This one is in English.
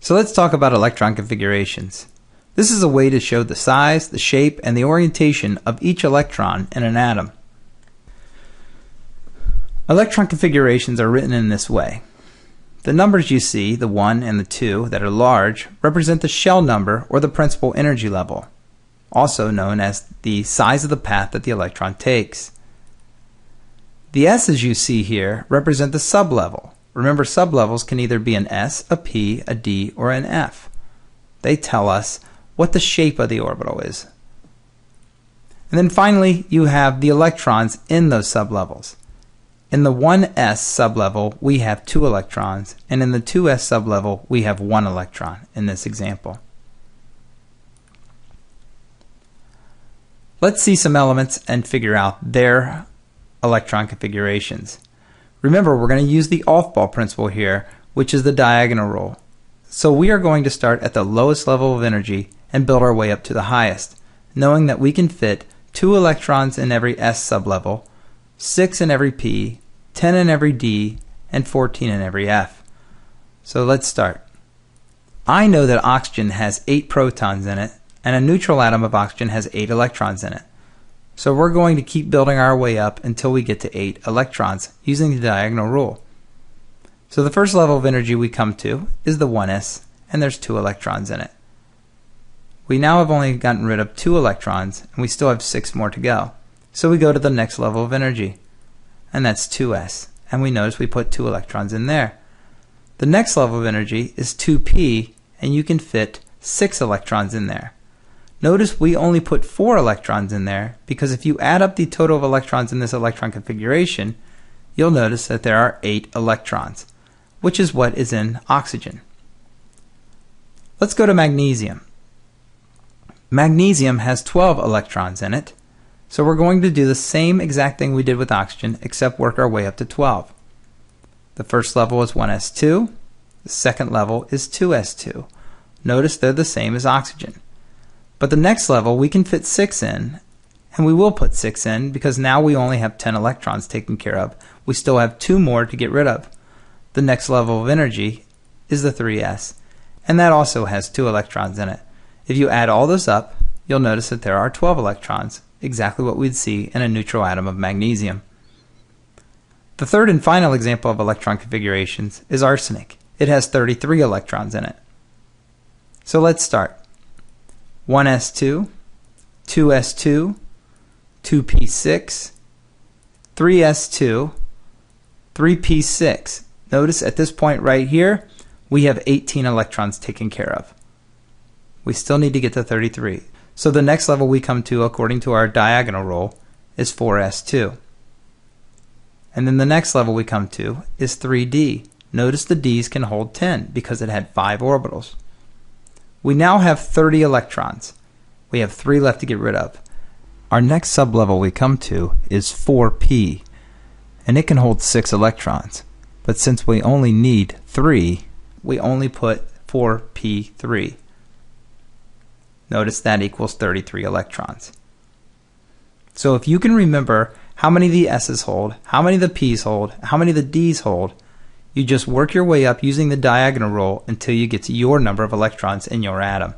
So let's talk about electron configurations. This is a way to show the size, the shape, and the orientation of each electron in an atom. Electron configurations are written in this way. The numbers you see, the 1 and the 2, that are large, represent the shell number or the principal energy level, also known as the size of the path that the electron takes. The S's you see here represent the sublevel. Remember, sublevels can either be an S, a P, a D, or an F. They tell us what the shape of the orbital is. And then finally, you have the electrons in those sublevels. In the 1s sublevel, we have 2 electrons, and in the 2s sublevel, we have 1 electron in this example. Let's see some elements and figure out their electron configurations. Remember, we're going to use the off-ball principle here, which is the diagonal rule. So we are going to start at the lowest level of energy and build our way up to the highest, knowing that we can fit 2 electrons in every S sublevel, 6 in every P, 10 in every D, and 14 in every F. So let's start. I know that oxygen has 8 protons in it, and a neutral atom of oxygen has 8 electrons in it. So we're going to keep building our way up until we get to 8 electrons using the diagonal rule. So the first level of energy we come to is the 1s, and there's 2 electrons in it. We now have only gotten rid of 2 electrons, and we still have 6 more to go. So we go to the next level of energy, and that's 2s, and we notice we put 2 electrons in there. The next level of energy is 2p, and you can fit 6 electrons in there. Notice we only put 4 electrons in there because if you add up the total of electrons in this electron configuration, you'll notice that there are 8 electrons, which is what is in oxygen. Let's go to magnesium. Magnesium has 12 electrons in it, so we're going to do the same exact thing we did with oxygen except work our way up to 12. The first level is 1s2, the second level is 2s2. Notice they're the same as oxygen. But the next level we can fit 6 in, and we will put 6 in because now we only have 10 electrons taken care of. We still have 2 more to get rid of. The next level of energy is the 3s, and that also has 2 electrons in it. If you add all those up, you'll notice that there are 12 electrons, exactly what we'd see in a neutral atom of magnesium. The third and final example of electron configurations is arsenic. It has 33 electrons in it. So let's start. 1s2, 2s2, 2p6, 3s2, 3p6. Notice at this point right here, we have 18 electrons taken care of. We still need to get to 33. So the next level we come to, according to our diagonal rule, is 4s2. And then the next level we come to is 3d. Notice the d's can hold 10 because it had 5 orbitals. We now have 30 electrons. We have 3 left to get rid of. Our next sublevel we come to is 4p, and it can hold 6 electrons. But since we only need 3, we only put 4p3. Notice that equals 33 electrons. So if you can remember how many the S's hold, how many the P's hold, how many the D's hold, you just work your way up using the diagonal rule until you get to your number of electrons in your atom.